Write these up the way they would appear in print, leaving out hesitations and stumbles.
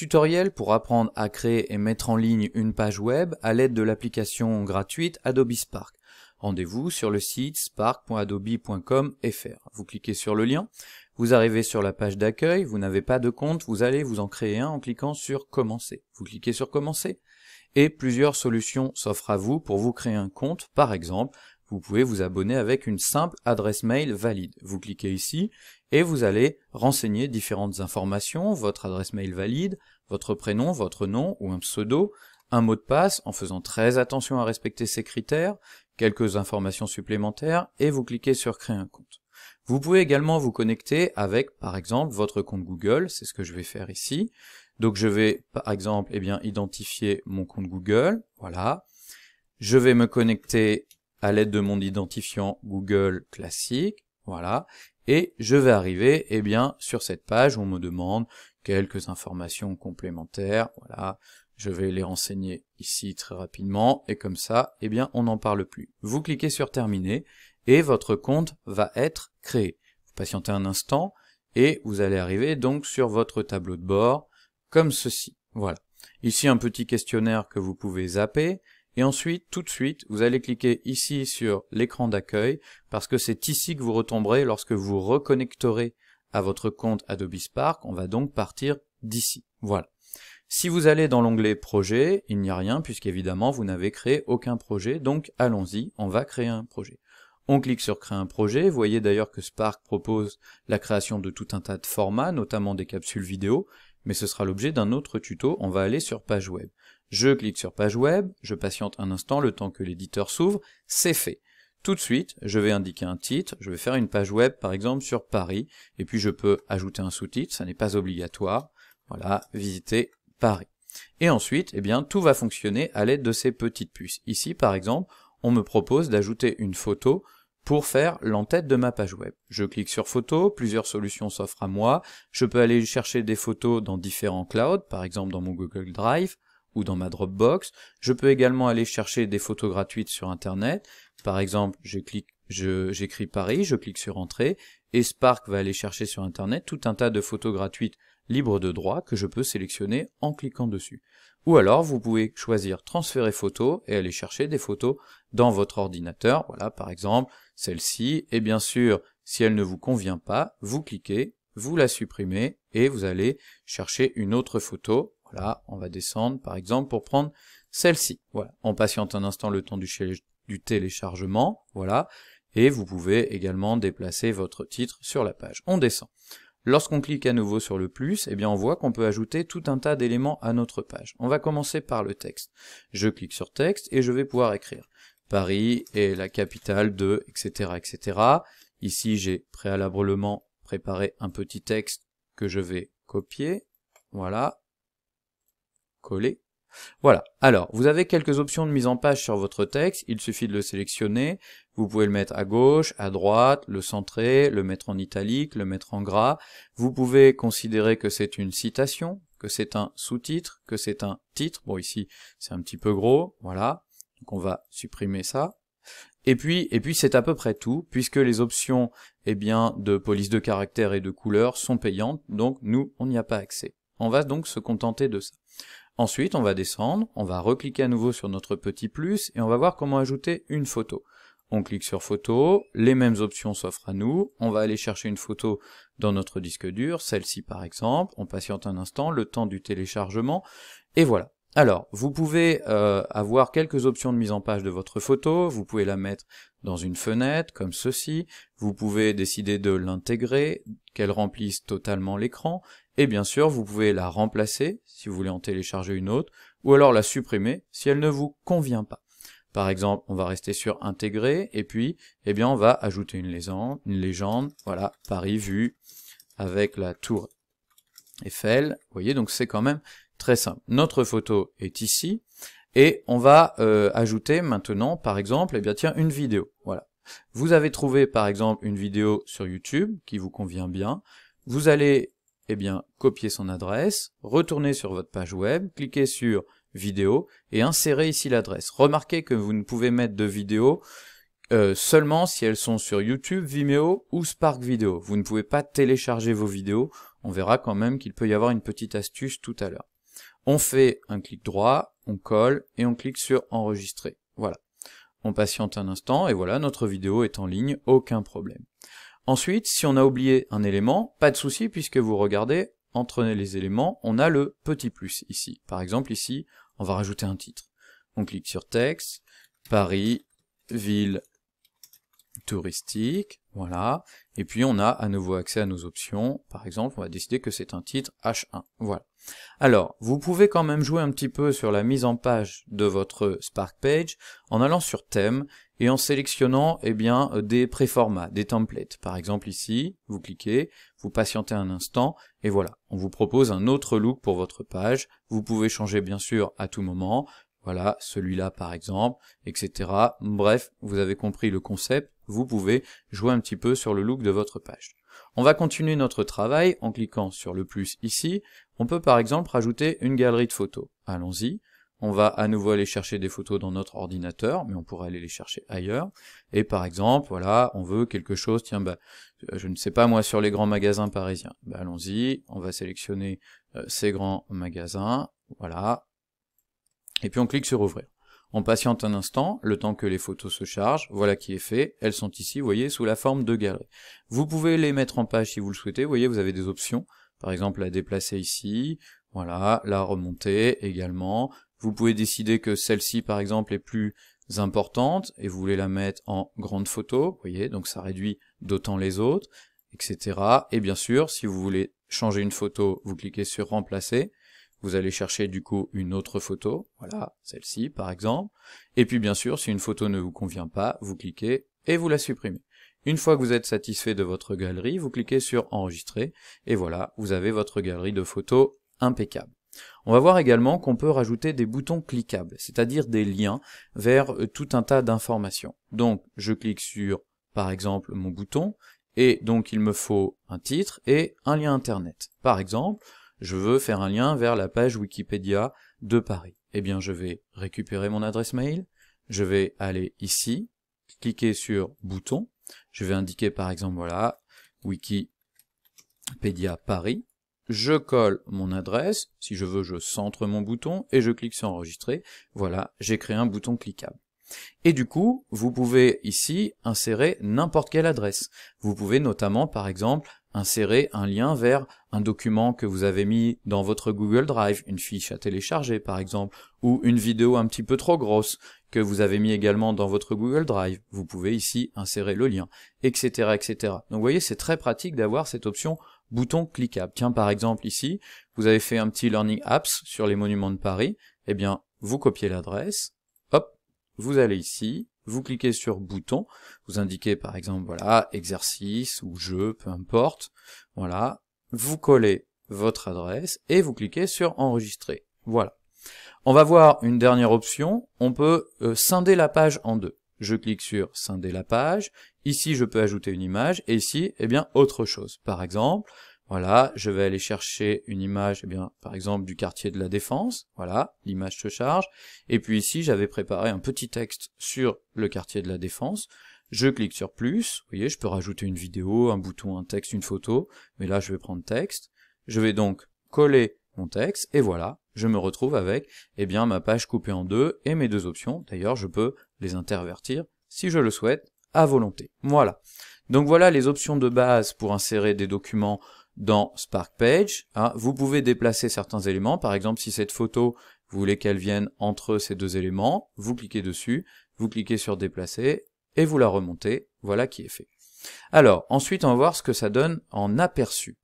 Tutoriel pour apprendre à créer et mettre en ligne une page web à l'aide de l'application gratuite Adobe Spark. Rendez-vous sur le site spark.adobe.com/fr. Vous cliquez sur le lien, vous arrivez sur la page d'accueil, vous n'avez pas de compte, vous allez vous en créer un en cliquant sur Commencer. Vous cliquez sur Commencer et plusieurs solutions s'offrent à vous pour vous créer un compte. Par exemple, vous pouvez vous abonner avec une simple adresse mail valide. Vous cliquez ici et vous allez renseigner différentes informations, votre adresse mail valide, votre prénom, votre nom ou un pseudo, un mot de passe en faisant très attention à respecter ces critères, quelques informations supplémentaires et vous cliquez sur Créer un compte. Vous pouvez également vous connecter avec par exemple votre compte Google, c'est ce que je vais faire ici. Donc je vais par exemple identifier mon compte Google, voilà. Je vais me connecter à l'aide de mon identifiant Google classique, voilà, et je vais arriver sur cette page où on me demande quelques informations complémentaires, voilà, je vais les renseigner ici très rapidement, et comme ça, on n'en parle plus. Vous cliquez sur Terminer, et votre compte va être créé. Vous patientez un instant, et vous allez arriver donc sur votre tableau de bord, comme ceci, voilà. Ici un petit questionnaire que vous pouvez zapper, et ensuite, tout de suite, vous allez cliquer ici sur l'écran d'accueil, parce que c'est ici que vous retomberez lorsque vous reconnecterez à votre compte Adobe Spark. On va donc partir d'ici. Voilà. Si vous allez dans l'onglet Projet, il n'y a rien, puisqu'évidemment, vous n'avez créé aucun projet. Donc, allons-y, on va créer un projet. On clique sur Créer un projet. Vous voyez d'ailleurs que Spark propose la création de tout un tas de formats, notamment des capsules vidéo, mais ce sera l'objet d'un autre tuto. On va aller sur Page web. Je clique sur Page web, je patiente un instant le temps que l'éditeur s'ouvre, c'est fait. Tout de suite, je vais indiquer un titre, je vais faire une page web par exemple sur Paris, et puis je peux ajouter un sous-titre, ça n'est pas obligatoire, voilà, visiter Paris. Et ensuite, tout va fonctionner à l'aide de ces petites puces. Ici par exemple, on me propose d'ajouter une photo pour faire l'entête de ma page web. Je clique sur photo, plusieurs solutions s'offrent à moi, je peux aller chercher des photos dans différents clouds, par exemple dans mon Google Drive, ou dans ma Dropbox. Je peux également aller chercher des photos gratuites sur internet. Par exemple, j'écris Paris, je clique sur Entrée, et Spark va aller chercher sur internet tout un tas de photos gratuites libres de droit que je peux sélectionner en cliquant dessus. Ou alors, vous pouvez choisir Transférer photos et aller chercher des photos dans votre ordinateur. Voilà, par exemple, celle-ci. Et bien sûr, si elle ne vous convient pas, vous cliquez, vous la supprimez, et vous allez chercher une autre photo. Voilà, on va descendre par exemple pour prendre celle-ci. Voilà, on patiente un instant le temps du téléchargement, voilà, et vous pouvez également déplacer votre titre sur la page. On descend. Lorsqu'on clique à nouveau sur le plus, on voit qu'on peut ajouter tout un tas d'éléments à notre page. On va commencer par le texte. Je clique sur texte et je vais pouvoir écrire Paris est la capitale de, etc., etc. Ici, j'ai préalablement préparé un petit texte que je vais copier, voilà, coller. Voilà. Alors, vous avez quelques options de mise en page sur votre texte. Il suffit de le sélectionner. Vous pouvez le mettre à gauche, à droite, le centrer, le mettre en italique, le mettre en gras. Vous pouvez considérer que c'est une citation, que c'est un sous-titre, que c'est un titre. Bon, ici, c'est un petit peu gros. Voilà. Donc, on va supprimer ça. Et puis c'est à peu près tout, puisque les options, de police de caractère et de couleur sont payantes. Donc, nous, on n'y a pas accès. On va donc se contenter de ça. Ensuite, on va descendre, on va recliquer à nouveau sur notre petit plus, et on va voir comment ajouter une photo. On clique sur photo, les mêmes options s'offrent à nous, on va aller chercher une photo dans notre disque dur, celle-ci par exemple, on patiente un instant, le temps du téléchargement, et voilà. Alors, vous pouvez avoir quelques options de mise en page de votre photo, vous pouvez la mettre dans une fenêtre, comme ceci, vous pouvez décider de l'intégrer, qu'elle remplisse totalement l'écran, et bien sûr, vous pouvez la remplacer, si vous voulez en télécharger une autre, ou alors la supprimer, si elle ne vous convient pas. Par exemple, on va rester sur Intégrer, et puis, on va ajouter une légende, voilà, Paris vu, avec la tour Eiffel, vous voyez, donc c'est quand même très simple. Notre photo est ici, et on va ajouter maintenant, par exemple, une vidéo. Voilà. Vous avez trouvé, par exemple, une vidéo sur YouTube qui vous convient bien. Vous allez, copier son adresse, retourner sur votre page web, cliquer sur Vidéo, et insérer ici l'adresse. Remarquez que vous ne pouvez mettre de vidéos seulement si elles sont sur YouTube, Vimeo ou Spark Video. Vous ne pouvez pas télécharger vos vidéos On verra quand même qu'il peut y avoir une petite astuce tout à l'heure. On fait un clic droit, on colle et on clique sur enregistrer. Voilà. On patiente un instant et voilà, notre vidéo est en ligne, aucun problème. Ensuite, si on a oublié un élément, pas de souci puisque vous regardez, entre les éléments, on a le petit plus ici. Par exemple ici, on va rajouter un titre. On clique sur texte, Paris, ville touristique, voilà, et puis on a à nouveau accès à nos options. Par exemple, on va décider que c'est un titre H1, voilà. Alors, vous pouvez quand même jouer un petit peu sur la mise en page de votre Spark Page en allant sur thème et en sélectionnant des préformats, des templates. Par exemple ici, vous cliquez, vous patientez un instant et voilà, on vous propose un autre look pour votre page. Vous pouvez changer bien sûr à tout moment. Voilà, celui-là par exemple, etc. Bref, vous avez compris le concept, vous pouvez jouer un petit peu sur le look de votre page. On va continuer notre travail en cliquant sur le plus ici. On peut par exemple rajouter une galerie de photos. Allons-y, on va à nouveau aller chercher des photos dans notre ordinateur, mais on pourrait aller les chercher ailleurs. Et par exemple, voilà, on veut quelque chose, tiens, je ne sais pas moi, sur les grands magasins parisiens. Allons-y, on va sélectionner ces grands magasins, voilà. Et puis on clique sur ouvrir. On patiente un instant, le temps que les photos se chargent, voilà qui est fait, elles sont ici, vous voyez, sous la forme de galerie. Vous pouvez les mettre en page si vous le souhaitez, vous voyez, vous avez des options, par exemple la déplacer ici, voilà, la remonter également. Vous pouvez décider que celle-ci, par exemple, est plus importante, et vous voulez la mettre en grande photo, vous voyez, donc ça réduit d'autant les autres, etc. Et bien sûr, si vous voulez changer une photo, vous cliquez sur remplacer. Vous allez chercher du coup une autre photo, voilà, celle-ci par exemple, et puis bien sûr, si une photo ne vous convient pas, vous cliquez et vous la supprimez. Une fois que vous êtes satisfait de votre galerie, vous cliquez sur enregistrer, et voilà, vous avez votre galerie de photos impeccable. On va voir également qu'on peut rajouter des boutons cliquables, c'est-à-dire des liens vers tout un tas d'informations. Donc, je clique sur, par exemple, mon bouton, et donc il me faut un titre et un lien internet. Par exemple, je veux faire un lien vers la page Wikipédia de Paris. Eh bien, je vais récupérer mon adresse mail, je vais aller ici, cliquer sur bouton, je vais indiquer par exemple, voilà, Wikipédia Paris, je colle mon adresse, si je veux je centre mon bouton, et je clique sur enregistrer, voilà, j'ai créé un bouton cliquable. Et du coup, vous pouvez ici insérer n'importe quelle adresse. Vous pouvez notamment, par exemple, insérer un lien vers un document que vous avez mis dans votre Google Drive, une fiche à télécharger par exemple, ou une vidéo un petit peu trop grosse que vous avez mis également dans votre Google Drive. Vous pouvez ici insérer le lien, etc., etc. Donc vous voyez, c'est très pratique d'avoir cette option bouton cliquable. Tiens, par exemple ici, vous avez fait un petit Learning Apps sur les monuments de Paris, eh bien, vous copiez l'adresse, hop, vous allez ici, vous cliquez sur bouton, vous indiquez par exemple, voilà, exercice ou jeu, peu importe, voilà, vous collez votre adresse et vous cliquez sur enregistrer, voilà. On va voir une dernière option, on peut scinder la page en deux. Je clique sur scinder la page, ici je peux ajouter une image, et ici, eh bien, autre chose. Par exemple, voilà, je vais aller chercher une image, eh bien, par exemple, du quartier de la Défense, voilà, l'image se charge, et puis ici, j'avais préparé un petit texte sur le quartier de la Défense, je clique sur plus, vous voyez, je peux rajouter une vidéo, un bouton, un texte, une photo, mais là, je vais prendre texte, je vais donc coller mon texte, et voilà, je me retrouve avec, eh bien, ma page coupée en deux, et mes deux options, d'ailleurs, je peux les intervertir, si je le souhaite, à volonté. Voilà. Donc voilà les options de base pour insérer des documents dans Spark Page. Vous pouvez déplacer certains éléments, par exemple si cette photo, vous voulez qu'elle vienne entre ces deux éléments, vous cliquez dessus, vous cliquez sur déplacer, et vous la remontez, voilà qui est fait. Alors, ensuite on va voir ce que ça donne en aperçu.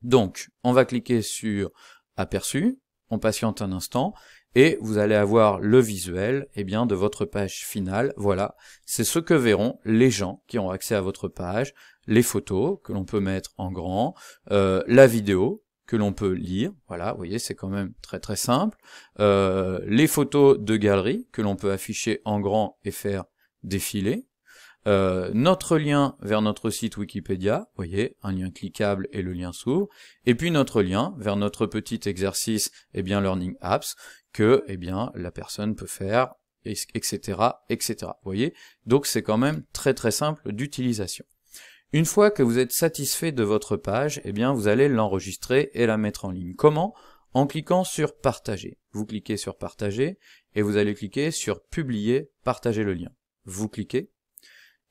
Donc, on va cliquer sur aperçu, on patiente un instant, et vous allez avoir le visuel eh bien, de votre page finale. Voilà, c'est ce que verront les gens qui ont accès à votre page, les photos que l'on peut mettre en grand, la vidéo que l'on peut lire, voilà, vous voyez, c'est quand même très très simple, les photos de galerie que l'on peut afficher en grand et faire défiler, notre lien vers notre site Wikipédia, vous voyez, un lien cliquable et le lien s'ouvre, et puis notre lien vers notre petit exercice, eh bien Learning Apps, que eh bien la personne peut faire, etc., etc. Vous voyez, donc c'est quand même très très simple d'utilisation. Une fois que vous êtes satisfait de votre page, eh bien vous allez l'enregistrer et la mettre en ligne. Comment? En cliquant sur partager. Vous cliquez sur partager et vous allez cliquer sur publier, partager le lien. Vous cliquez.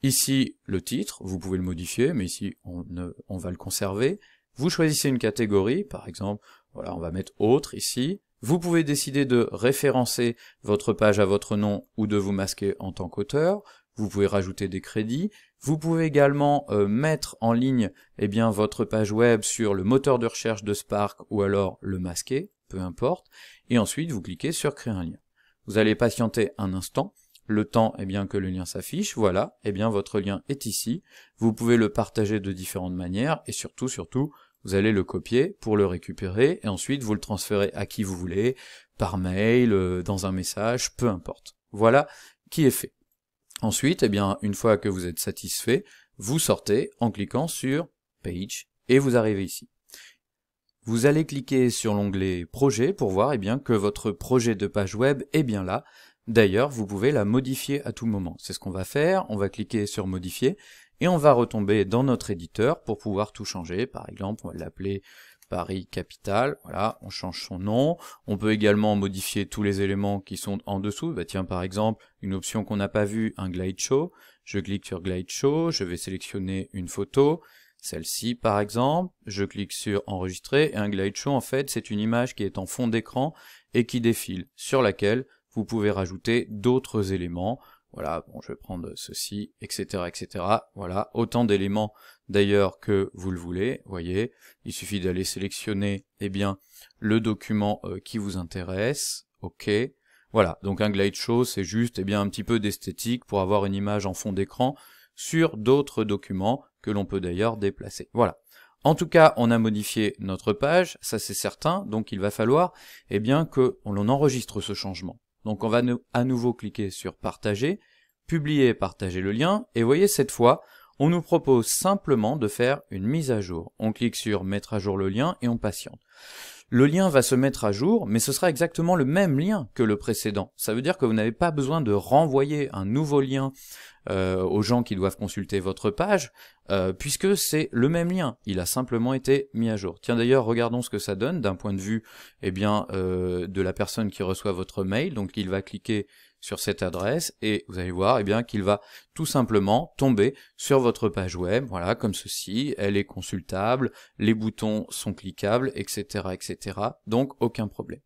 Ici, le titre, vous pouvez le modifier, mais ici, on va le conserver. Vous choisissez une catégorie, par exemple, voilà, on va mettre autre ici. Vous pouvez décider de référencer votre page à votre nom ou de vous masquer en tant qu'auteur. Vous pouvez rajouter des crédits. Vous pouvez également mettre en ligne eh bien, votre page web sur le moteur de recherche de Spark ou alors le masquer, peu importe. Et ensuite, vous cliquez sur créer un lien. Vous allez patienter un instant. Le temps eh bien, que le lien s'affiche, voilà, eh bien, votre lien est ici. Vous pouvez le partager de différentes manières et surtout, vous allez le copier pour le récupérer et ensuite vous le transférez à qui vous voulez, par mail, dans un message, peu importe. Voilà qui est fait. Ensuite, eh bien, une fois que vous êtes satisfait, vous sortez en cliquant sur Page et vous arrivez ici. Vous allez cliquer sur l'onglet Projet pour voir eh bien, que votre projet de page web est bien là. D'ailleurs, vous pouvez la modifier à tout moment. C'est ce qu'on va faire, on va cliquer sur Modifier, et on va retomber dans notre éditeur pour pouvoir tout changer. Par exemple, on va l'appeler Paris Capitale, voilà, on change son nom. On peut également modifier tous les éléments qui sont en dessous. Bah tiens, par exemple, une option qu'on n'a pas vue, un Glide Show. Je clique sur Glide Show, je vais sélectionner une photo, celle-ci par exemple, je clique sur Enregistrer, et un Glide Show, en fait, c'est une image qui est en fond d'écran et qui défile, sur laquelle vous pouvez rajouter d'autres éléments. Voilà, bon, je vais prendre ceci, etc., etc. Voilà, autant d'éléments d'ailleurs que vous le voulez. Voyez, il suffit d'aller sélectionner, eh bien, le document qui vous intéresse. OK. Voilà, donc un Glide Show, c'est juste, eh bien, un petit peu d'esthétique pour avoir une image en fond d'écran sur d'autres documents que l'on peut d'ailleurs déplacer. Voilà. En tout cas, on a modifié notre page, ça c'est certain, donc il va falloir, eh bien, que l'on enregistre ce changement. Donc on va à nouveau cliquer sur partager, publier et partager le lien, et voyez cette fois, on nous propose simplement de faire une mise à jour. On clique sur mettre à jour le lien et on patiente. Le lien va se mettre à jour, mais ce sera exactement le même lien que le précédent. Ça veut dire que vous n'avez pas besoin de renvoyer un nouveau lien aux gens qui doivent consulter votre page, puisque c'est le même lien. Il a simplement été mis à jour. Tiens d'ailleurs, regardons ce que ça donne d'un point de vue eh bien, de la personne qui reçoit votre mail. Donc il va cliquer sur cette adresse et vous allez voir eh bien qu'il va tout simplement tomber sur votre page web, voilà, comme ceci, elle est consultable, les boutons sont cliquables, etc., etc. Donc aucun problème.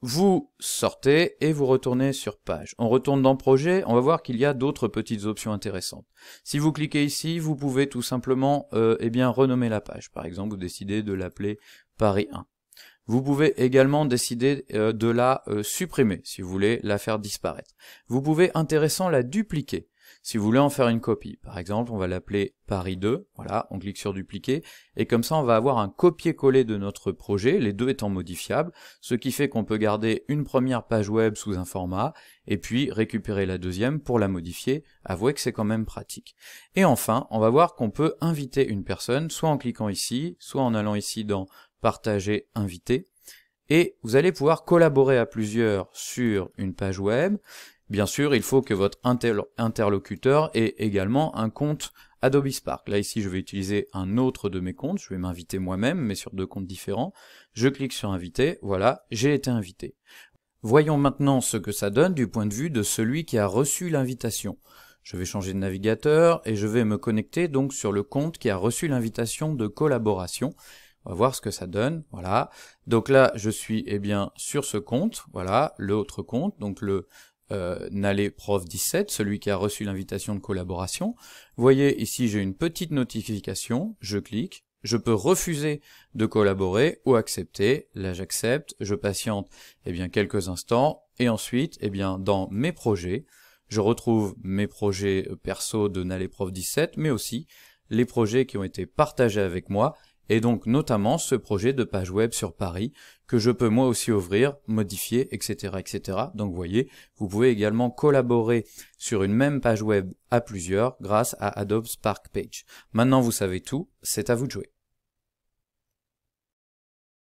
Vous sortez et vous retournez sur page. On retourne dans projet, on va voir qu'il y a d'autres petites options intéressantes. Si vous cliquez ici, vous pouvez tout simplement eh bien renommer la page. Par exemple, vous décidez de l'appeler Paris 1. Vous pouvez également décider de la supprimer, si vous voulez la faire disparaître. Vous pouvez, intéressant, la dupliquer. Si vous voulez en faire une copie, par exemple, on va l'appeler Paris 2, voilà, on clique sur dupliquer, et comme ça on va avoir un copier-coller de notre projet, les deux étant modifiables, ce qui fait qu'on peut garder une première page web sous un format, et puis récupérer la deuxième pour la modifier. Avouez que c'est quand même pratique. Et enfin, on va voir qu'on peut inviter une personne, soit en cliquant ici, soit en allant ici dans partager, inviter, et vous allez pouvoir collaborer à plusieurs sur une page web. Bien sûr, il faut que votre interlocuteur ait également un compte Adobe Spark. Là, ici, je vais utiliser un autre de mes comptes, je vais m'inviter moi-même, mais sur deux comptes différents. Je clique sur inviter, voilà, j'ai été invité. Voyons maintenant ce que ça donne du point de vue de celui qui a reçu l'invitation. Je vais changer de navigateur et je vais me connecter donc sur le compte qui a reçu l'invitation de collaboration. On va voir ce que ça donne, voilà. Donc là, je suis eh bien sur ce compte, voilà, l'autre compte, donc le Nalé Prof 17, celui qui a reçu l'invitation de collaboration. Vous voyez ici, j'ai une petite notification, je clique, je peux refuser de collaborer ou accepter. Là, j'accepte, je patiente eh bien quelques instants et ensuite, eh bien dans mes projets, je retrouve mes projets perso de Nalé Prof 17, mais aussi les projets qui ont été partagés avec moi. Et donc notamment ce projet de page web sur Paris que je peux moi aussi ouvrir, modifier, etc., etc. Donc vous voyez, vous pouvez également collaborer sur une même page web à plusieurs grâce à Adobe Spark Page. Maintenant vous savez tout, c'est à vous de jouer.